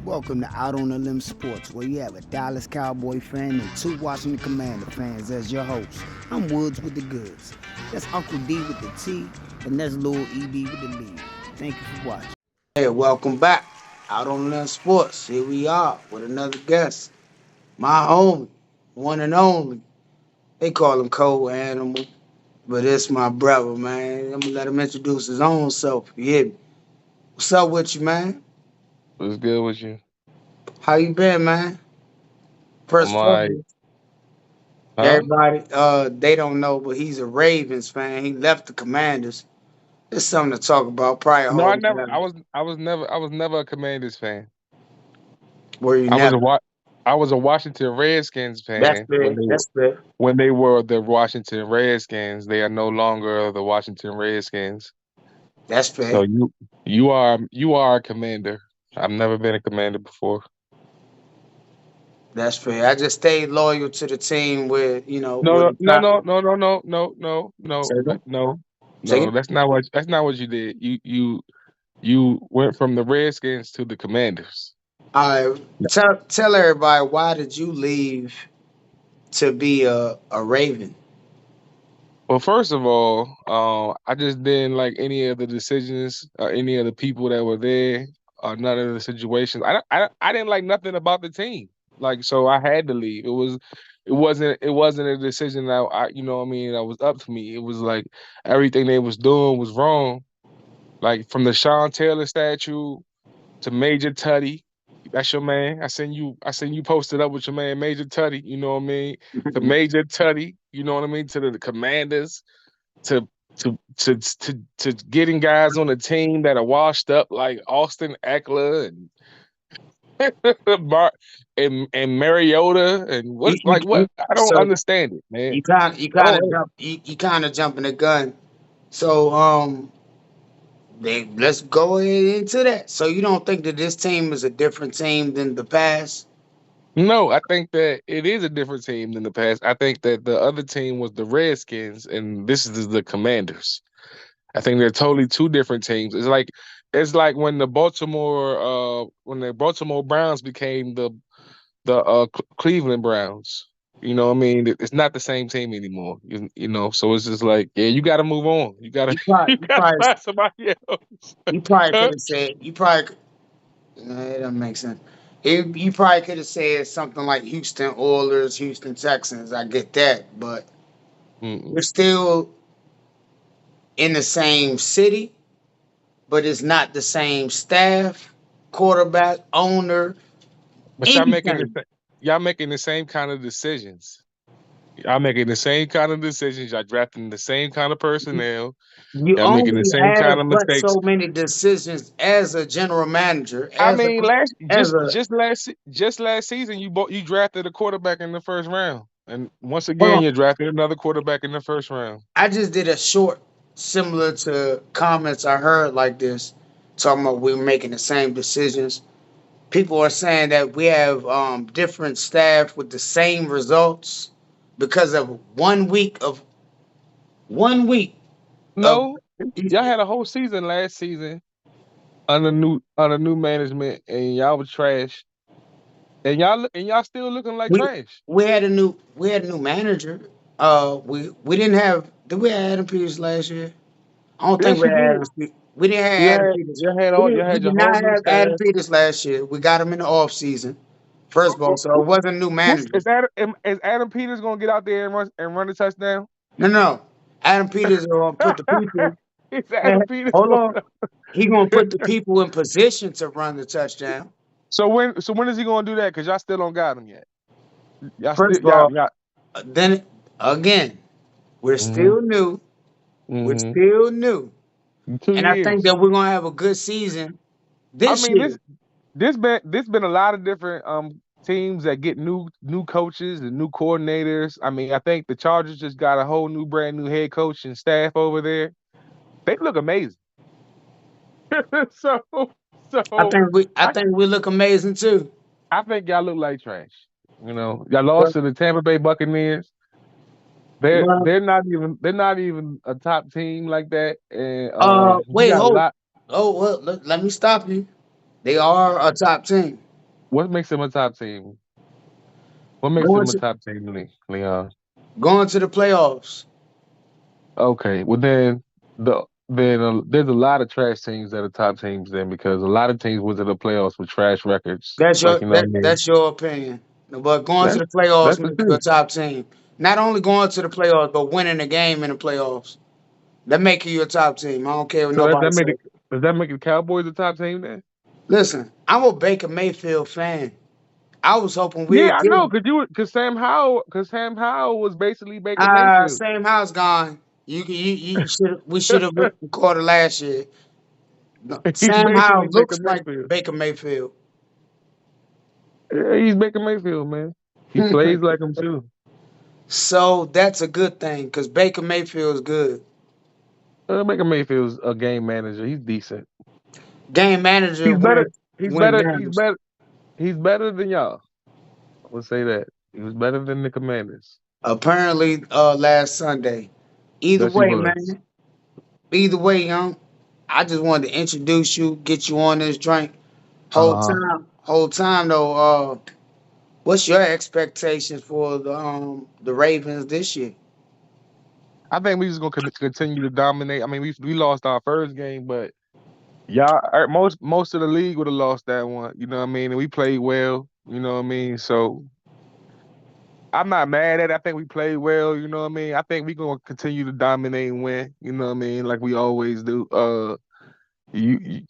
Welcome to Out on the Limb Sports, where you have a Dallas Cowboy fan and two Washington Commander fans as your hosts. I'm Woods with the goods. That's Uncle D with the T, and that's Lil EB with the lead. Thank you for watching. Hey, welcome back. Out on the Sports. Here we are with another guest. My homie, one and only. They call him Cold Animal, but it's my brother, man. I'm gonna let him introduce his own self. You hear me? What's up with you, man? What's good with you? How you been, man? I'm First of alright. all, Huh? everybody, they don't know, but he's a Ravens fan. He left the Commanders. It's something to talk about. Probably a No, whole I never. nother- I was never a Commanders fan. where you I was a never. Wa- I was a Washington Redskins That's fan fair. That's fair. when they were the Washington Redskins. They are no longer the Washington Redskins. That's So fair. you are a Commander. I've never been a Commander before. That's fair. I just stayed loyal to the team where, No, with no, the no, top. no, no, no, no, no, no, no, Say it. no, Say no. it. That's not what you did. You went from the Redskins to the Commanders. All right. Tell everybody, why did you leave to be a Raven? Well, first of all, I just didn't like any of the decisions or any of the people that were there or none of the situations. I didn't like nothing about the team. Like, so I had to leave. It wasn't a decision that what I mean, that was up to me. It was like everything they was doing was wrong. Like from the Sean Taylor statue to Major Tuddy. That's your man. I seen you posted up with your man Major Tuddy, you know what I mean? To Major Tuddy, you know what I mean? To the Commanders, to to getting guys on the team that are washed up like Austin Eckler and and Mariota and you, you, what you, I don't so understand it, man. you kind you I kind of don't jump you kind of jumping the gun. So let's go into that. So you don't think that this team is a different team than the past? No, I think that it is a different team than the past. I think that the other team was the Redskins and this is the Commanders. I think they're totally two different teams. It's like when the Baltimore Browns became the Cleveland Browns. You know what I mean? It's not the same team anymore. So it's just like, yeah, you got to move on. You got to You probably you you got to probably find somebody else. you probably Huh? could have said you probably no, it doesn't make sense. You probably could have said something like Houston Oilers, Houston Texans. I get that, but we're Mm-mm. still in the same city, but it's not the same staff, quarterback, owner, But anything. y'all making the same kind of decisions. Y'all making the same kind of decisions. Y'all drafting the same kind of personnel. You Y'all making the only same kind have of but mistakes. so many decisions as a general manager, I mean, last as a just last season, you drafted a quarterback in the first round, and once hold again, on. you drafted another quarterback in the first round. I just did a short similar to comments I heard like this, talking about we're making the same decisions. People are saying that we have different staff with the same results because of 1 week of No, y'all had a whole season last season under new management, and y'all was trash, and y'all still looking like we trash. we had a new manager. We didn't have did we have Adam Peters last year? I don't think Yes, we you had did. We didn't have Adam Peters. You We had your did whole not new have Adam staff. Peters last year. We got him in the off season. First of all, so it wasn't a new Who's manager. is Adam Peters gonna get out there and run a touchdown? No. Adam Peters will put the people. Is Adam Peters Hold on. gonna? He gonna put the people in position to run the touchdown. So when is he gonna do that? Because y'all still don't got him yet. Y'all First still of all, y'all. then again, we're Mm-hmm. still new. We're Mm-hmm. still new, Two and I think years. that we're gonna have a good season I this mean year. this been a lot of different teams that get new coaches and new coordinators. I mean, I think the Chargers just got a whole new brand new head coach and staff over there. They look amazing. so I so think we I I think we look amazing too. I think y'all look like trash. Y'all lost to the Tampa Bay Buccaneers. Well, They're not even a top team like that. And you wait, got a hold. lot. Oh well, let me stop you. They are a top team. What makes them a top team? What makes Going them a to top team, Leon? going to the playoffs. Okay, well there's a lot of trash teams that are top teams then because a lot of teams went to the playoffs with trash records. That's Like your you know what I mean? that's your opinion. But going to That's the playoffs that's the makes you a truth. top team. Not only going to the playoffs, but winning a game in the playoffs. That make you a top team. I don't care what So nobody says. does that make the Cowboys a top team then? Listen, I'm a Baker Mayfield fan. I was hoping Yeah, we'd I get know, him. Sam Howell was basically Baker Mayfield. Same house gone. You should we should have recorded last year. No, He's Sam basically Howell Baker looks like Mayfield. Baker Mayfield. Yeah, he's Baker Mayfield, man. He plays like him too. So that's a good thing because Baker Mayfield is good. Baker Mayfield's a game manager. He's decent. Game manager He's better. He's win better. He's games. better. He's better than y'all. I would say that. He was better than the Commanders. Apparently, last Sunday. Either Yes, he way, was. man. Either way, young. I just wanted to introduce you, get you on this drink. Uh-huh. Whole time though. What's your expectations for the Ravens this year? I think we just gonna continue to dominate. I mean, we lost our first game, but y'all, most of the league would have lost that one. You know what I mean? And we played well. You know what I mean? So I'm not mad at it. I think we played well. You know what I mean? I think we gonna continue to dominate and win. You know what I mean? Like we always do. You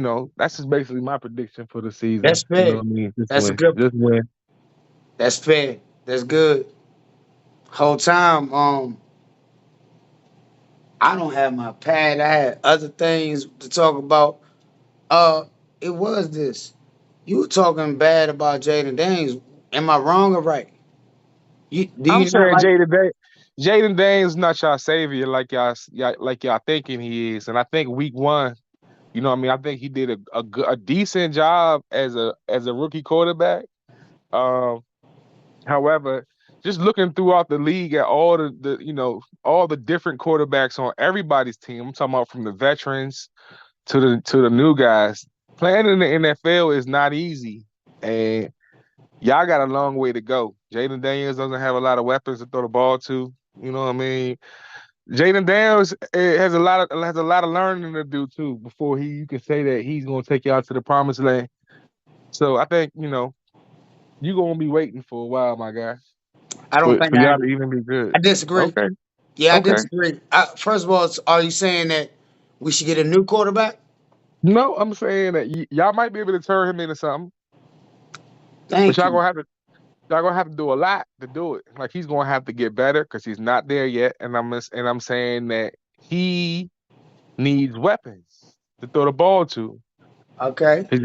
know, that's just basically my prediction for the season. That's You know fair. what I mean? Just That's a win. good. Just win. That's fair. That's good. Whole time, I don't have my pad. I had other things to talk about. Uh, it was this. You were talking bad about Jaden Daniels. Am I wrong or right? Do I'm you not saying like? Jaden Daniels not y'all savior like y'all thinking he is. And I think week one, you know what I mean, I think he did a decent job as a rookie quarterback. Um, however, just looking throughout the league at all the all the different quarterbacks on everybody's team. I'm talking about from the veterans to the new guys. Playing in the NFL is not easy. And y'all got a long way to go. Jaden Daniels doesn't have a lot of weapons to throw the ball to. You know what I mean? Jaden Daniels has a lot of learning to do too before you can say that he's gonna take y'all to the promised land. So I think you're gonna be waiting for a while, my guy, I don't for think y'all to even be good. I disagree. Okay, Yeah, I okay. disagree. First of all, are you saying that we should get a new quarterback? No, I'm saying that y'all might be able to turn him into something, but Thank you. y'all gonna have to do a lot to do it. Like he's gonna have to get better because he's not there yet. And I'm saying that he needs weapons to throw the ball to. Okay. His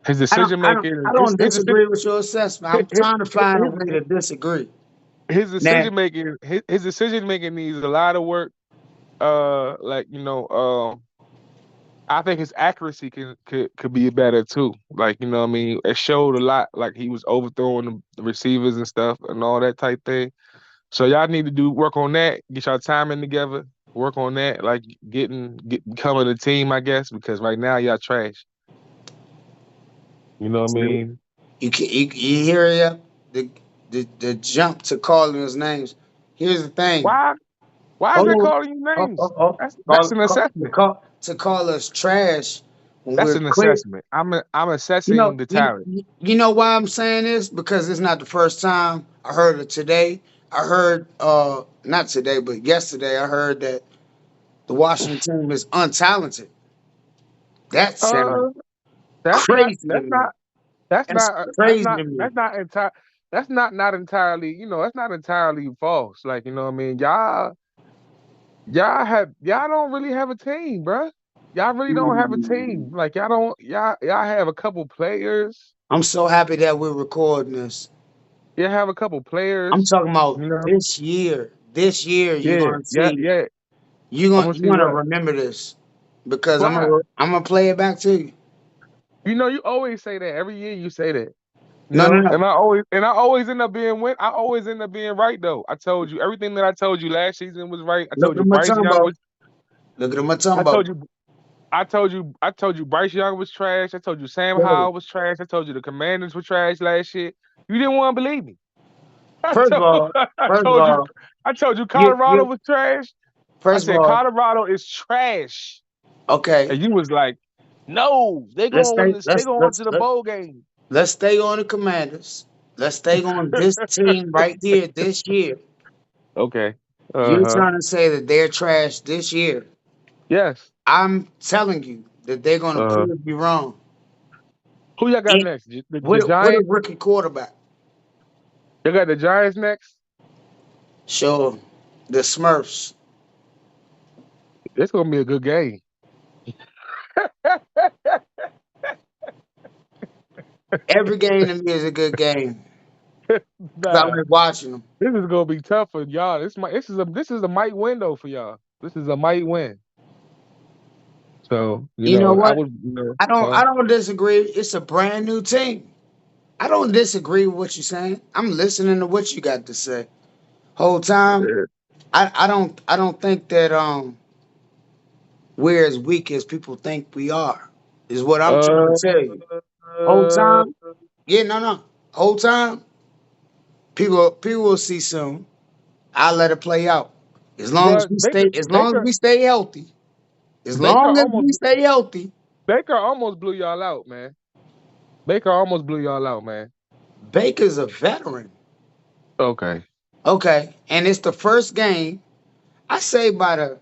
his decision making, I don't disagree with your assessment. I'm his, trying to find a way to disagree. Now, his decision making needs a lot of work. Like I think his accuracy could be better too. Like what I mean, it showed a lot. Like he was overthrowing the receivers and stuff and all that type thing. So y'all need to do work on that. Get y'all timing together. Work on that. Like becoming a team, I guess, because right now y'all trash. You know what I mean? you hear ya? The jump to calling his names. Here's the thing. Why? Why is Hold it on. calling you names? That's Call, an call, assessment. to call us trash when That's we're an clear. assessment. I'm assessing the talent. You know why I'm saying this? Because it's not the first time I heard it today. I heard not today, but yesterday I heard that the Washington team is untalented. That sounds Uh, that's not. crazy to That's me. not. That's That's not. That's crazy not. to me. That's not entire. That's not entirely. That's not entirely false. Like what I mean. Y'all don't really have a team, bruh. Y'all really don't have a team. Mm. Like y'all don't. Y'all have a couple players. I'm so happy that we're recording this. You have a couple I'm players. talking about You know. this year. This year, you're Yeah. gonna Yeah. see. Yeah. I'm gonna You're see gonna what. remember this because Why? I'm gonna play it back to you. You always say that every year. You say that. No, no, no. And I always end up being I always end up being right though. I told you everything that I told you last season was right. I Look told at you my Bryce tongue Young about. was. Look at my tongue I told about. you. I told you Bryce Young was trash. I told you Sam So, Howell was trash. I told you the Commanders were trash last year. You didn't want to believe me. I first of told all, I first of told you all, I told you Colorado you was trash. I first of said all, Colorado is trash. okay. And you was like, no, they Let's gonna win stay. this, they going to the bowl game. Let's stay on the Commanders. Let's stay on this team right here this year. Okay. You're Uh-huh. trying to say that they're trash this year. Yes. I'm telling you that they're going to Uh-huh. prove you wrong. Who y'all got It, next? The with a Giants? rookie quarterback. You got the Giants next? Sure, the Smurfs. It's gonna be a good game. Every game to me is a good game. 'Cause I Nah. like watching them. This is gonna be tough for y'all. This is a might win though for y'all. This is a might win. So, You know I what? would, I don't disagree. It's a brand new team. I don't disagree with what you're saying. I'm listening to what you got to say. Whole time, I don't think that we're as weak as people think we are. Is what I'm trying to uh, tell you. Whole time, yeah, no. Whole time, people will see soon. I'll let it play out. but As long as we stay healthy, as Baker long as almost we stay healthy, Baker almost blew y'all out, man. Baker almost blew y'all out, man. Baker's a veteran. Okay. Okay, and it's the first game. I say by the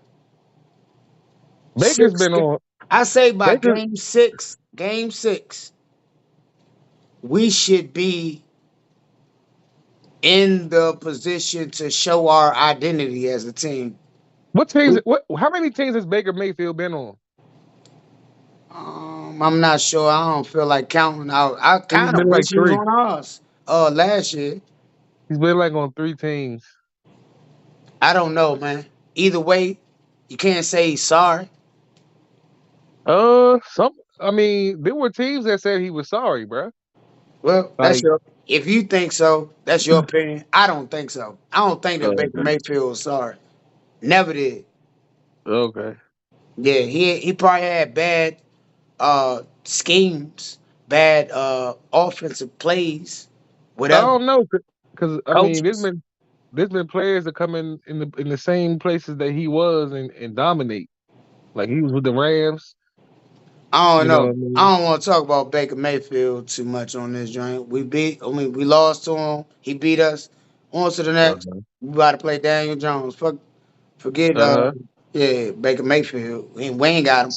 Baker's sixth. been on I say by Baker game six, we should be in the position to show our identity as a team. what how many teams has Baker Mayfield been on? I'm not sure. I don't feel like counting out. I I think kind he's of been wish like he was three. on ours. Last year. He's been like on three teams. I don't know, man. Either way, you can't say he's sorry. Some I mean, there were teams that said he was sorry, bro. Well, that's Like, your. If you think so, that's your opinion. I don't think so. I don't think that Baker okay. Mayfield was sorry. Never did. Okay. Yeah, he probably had bad schemes, bad offensive plays, I whatever. don't know, because I mean, Coaches. there's been players that come in the same places that he was and dominate. Like he was with the Rams. I don't You know know. what I mean? I don't want to talk about Baker Mayfield too much on this joint. We lost to him. He beat us. On to the next. Uh-huh. We about to play Daniel Jones. Forget Uh-huh. yeah, Baker Mayfield. We ain't got him.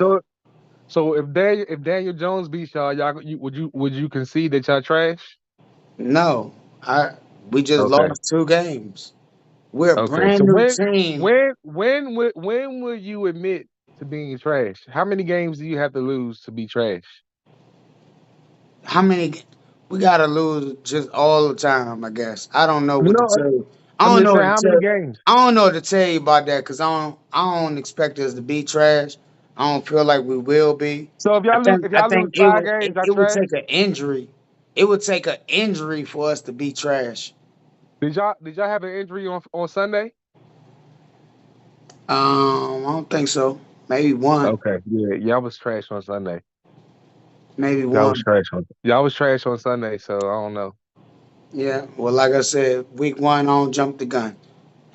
So if Daniel Jones beats y'all, would you concede that y'all trash? No. I we just Okay. lost 2 games. We're a Okay. brand So new team. when will you admit to being trash? How many games do you have to lose to be trash? How many we gotta lose just all the time, I guess. I don't know what to No, tell you. I I'm don't just know saying what how to many tell games. I don't know what to tell you about that because I don't expect us to be trash. I don't feel like we will be. So if I y'all lose think if I y'all lose think it five would games, it, y'all it would trash. take an injury. It would take an injury for us to be trash. Did y'all have an injury on Sunday? I don't think so. Maybe one. Okay, yeah, y'all was trash on Sunday. Maybe one. Y'all was trash on Sunday, so I don't know. Yeah. Well, like I said, week one, I don't jump the gun.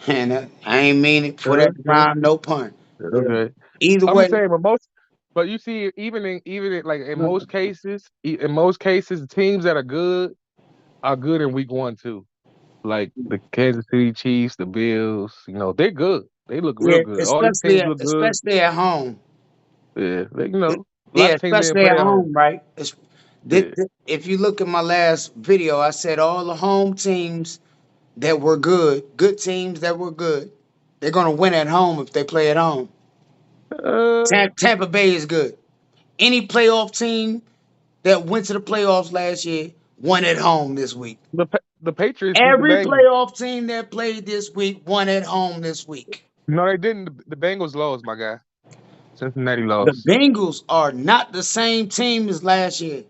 And I ain't mean it for that Okay, rhyme, no pun. Yeah. okay. Either I'm way, just saying, but you see, like in most cases, the teams that are good in week one too. Like the Kansas City Chiefs, the Bills, they're good. They look real yeah, good. All these teams look good. especially at home. Yeah, a lot Yeah, of teams didn't especially play at at home. home, right? Yeah. If you look at my last video, I said all the home teams that were good teams that were good, they're gonna win at home if they play at home. Uh, Tampa Bay is good. Any playoff team that went to the playoffs last year won at home this week. the Patriots beat the Every Bengals. playoff team that played this week won at home this week. No, they didn't. The Bengals lost, my guy. Cincinnati The lost. Bengals are not the same team as last year.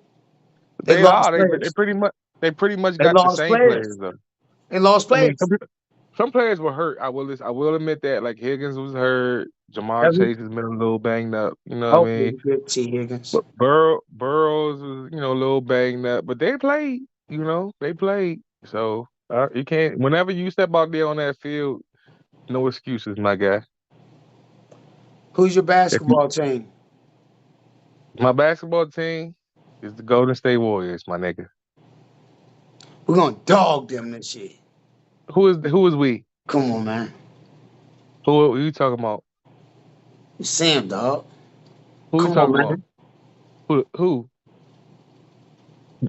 They They are. lost They players. pretty much. They pretty much They got the lost same players. players though. They lost I mean, players. some players were hurt. I will admit that. Like Higgins was hurt. Jamar Every Chase has been a little banged up. You know what I hopefully mean? we get T Higgins. But Burrows was, a little banged up. But they played. They played. So you can't. Whenever you step out there on that field, no excuses, my guy. Who's your If you, basketball team? my basketball team is the Golden State Warriors, my nigga. We're gonna dog them this year. Who is we? Come on, man. Who are you talking about? You see him, dog. Who you Come on, talking about? man. Who?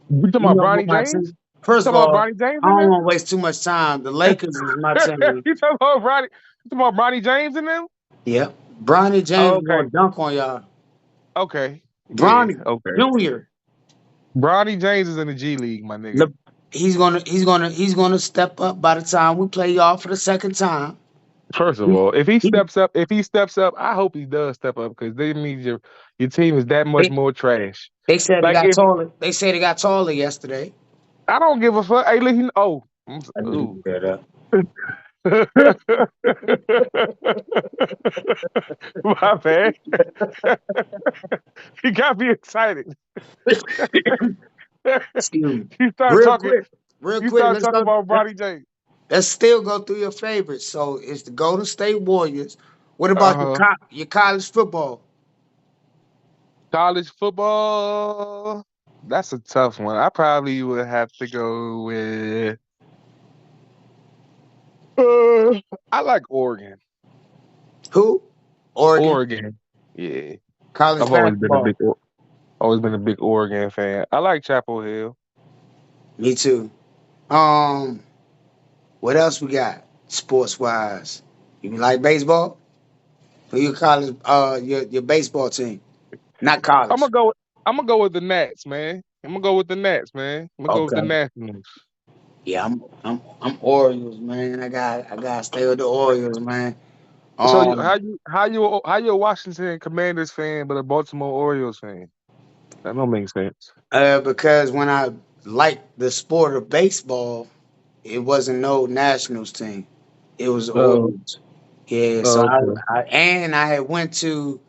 You talking You about know what Bronny my James? team. You First of talking about all, Bronny James I in don't them? want to waste too much time. The Lakers is my team. You talking about Bronny? You talking about Bronny James in them? Yep. Bronny Oh, James is okay. gonna dunk on y'all. Okay. Yeah. Bronny Okay. Junior. Bronny James is in the G League, my nigga. Le- he's gonna step up by the time we play y'all for the second time. First of He, all, he, if he steps up, I hope he does step up because they means your team is that much they, more trash. they said he Like got if taller. They said he got taller yesterday. I don't give a fuck. Hey, listen. Oh, I knew ooh. you that up. My bad. He got me excited. Excuse me. you start Real talking. quick, real You quick. start Let's talking go. about Bronny James. Let's still go through your favorites. So it's the Golden State Warriors. What Uh about huh. your college football? College football. That's a tough one. I probably would have to go with. I like Oregon. Who? Oregon. Oregon. Yeah, College I've always been a basketball. big Oregon fan. I like Chapel Hill. Me too. Um, what else we got? Sports wise. You like baseball? Who your college your baseball team? Not I'm college. gonna go. I'm gonna go with the Nats, man. I'm gonna go with the Nats, man. I'm gonna go with the Okay. Nationals. Yeah, I'm Orioles, man. I gotta stay with the Orioles, man. So Um how you a Washington Commanders fan but a Baltimore Orioles fan? That don't make sense. because when I liked the sport of baseball, it wasn't no Nationals team. It was the Oh, Orioles. Yeah, so okay. I had went to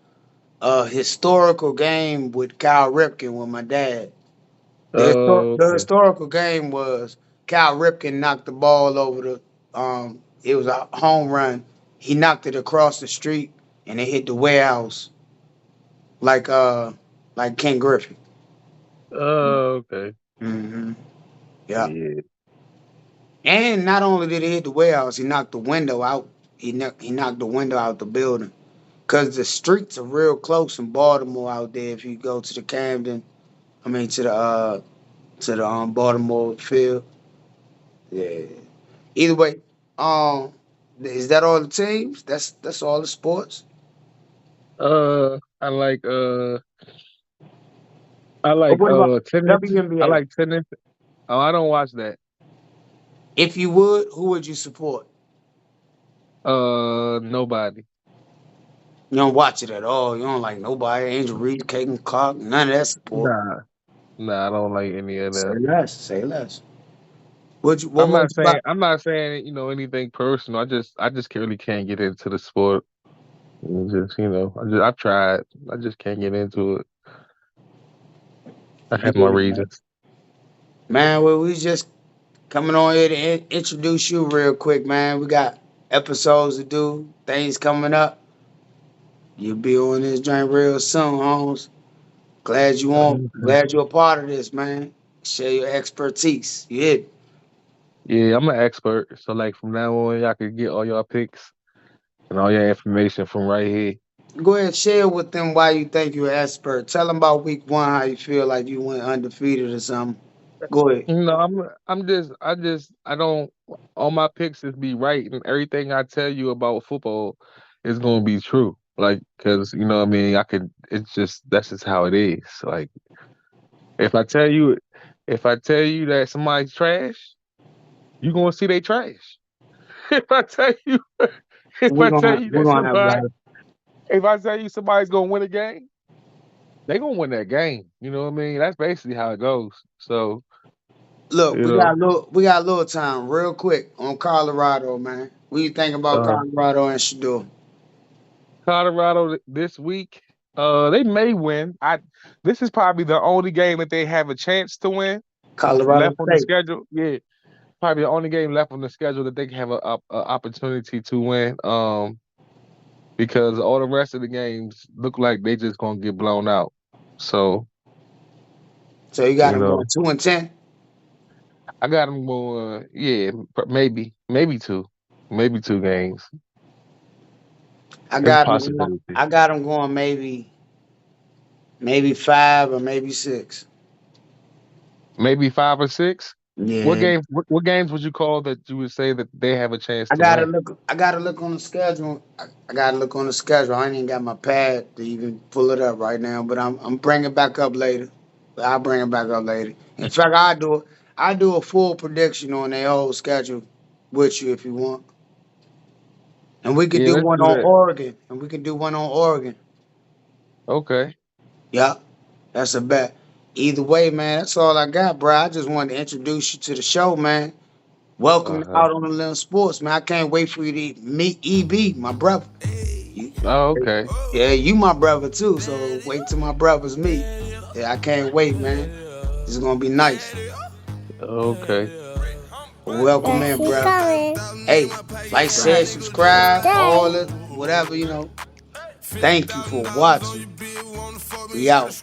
a historical game with Kyle Ripken with my dad. The Okay. historical game was Cal Ripken knocked the ball over the it was a home run. He knocked it across the street and it hit the warehouse like Ken Griffey. Okay. Hmm. Yeah. Yeah. And not only did he hit the warehouse, he knocked the window out. He knocked the window out the building. Cause the streets are real close in Baltimore out there. If you go to the Camden, I mean to the Baltimore field. Yeah. Either way, um, is that all the teams? That's all the sports. I like Or what about tennis. I WNBA? like tennis. Oh, I don't watch that. If you would, who would you support? Nobody. You don't watch it at all. You don't like nobody. Angel Reese, Kagan Clark, none of that support. Nah. Nah, I don't like any of Say that. less. Say less. What was about? I'm not saying, anything personal. I just really can't get into the sport. Just, I've tried. I just can't get into it. I have my Yeah, reasons. man. Well, we just coming on here to introduce you real quick, man. We got episodes to do, things coming up. You'll be on this joint real soon, Holmes. Glad you on. Okay. Glad you're a part of this, man. Share your expertise. You hit. Yeah, I'm an expert. So like from now on, y'all can get all your picks and all your information from right here. Go ahead, share with them why you think you're an expert. Tell them about week one, how you feel like you went undefeated or something. Go ahead. I don't all my picks is be right and everything I tell you about football is gonna be true. Like, cause you know what I mean, that's just how it is. Like if I tell you if I tell you that somebody's trash, you gonna see they trash. If I tell you if I tell you We're that gonna have a lot somebody of if I tell you somebody's gonna win a game, they gonna win that game. You know what I mean? That's basically how it goes. So Look, You know, we got a little time, real quick on Colorado, man. What you think about uh, Colorado and Shador? Colorado this week, they may win. This is probably the only game that they have a chance to win Colorado left on the State. schedule. Yeah, probably the only game left on the schedule that they can have a opportunity to win. Because all the rest of the games look like they just gonna get blown out. So So you got you them going know, 2-10. I got them going. Yeah, maybe two games. It's a possibility. I got them going maybe 5 or maybe 6. Maybe 5 or 6. What Yeah. game? What games would you call that you would say that they have a chance I to gotta win? look. I gotta look on the schedule. I gotta look on the schedule. I ain't even got my pad to even pull it up right now. But I'm bringing it back up later. I'll bring it back up later. In fact, I do a full prediction on their whole schedule with you if you want, and we could Yeah, do let's one do on that. Oregon, and we could do one on Oregon. Okay. Yeah, that's a bet. Either way, man, that's all I got, bro. I just wanted to introduce you to the show, man. Welcome Uh to huh. Out on the Limb Sports, man. I can't wait for you to meet EB, my brother. You, Oh, okay. yeah, you my brother too. So wait till my brothers meet. Yeah, I can't wait, man. This is gonna be nice. Okay. Welcome in, bro. Hey, like, share, subscribe, all it, whatever, you know. Thank you for watching. We out.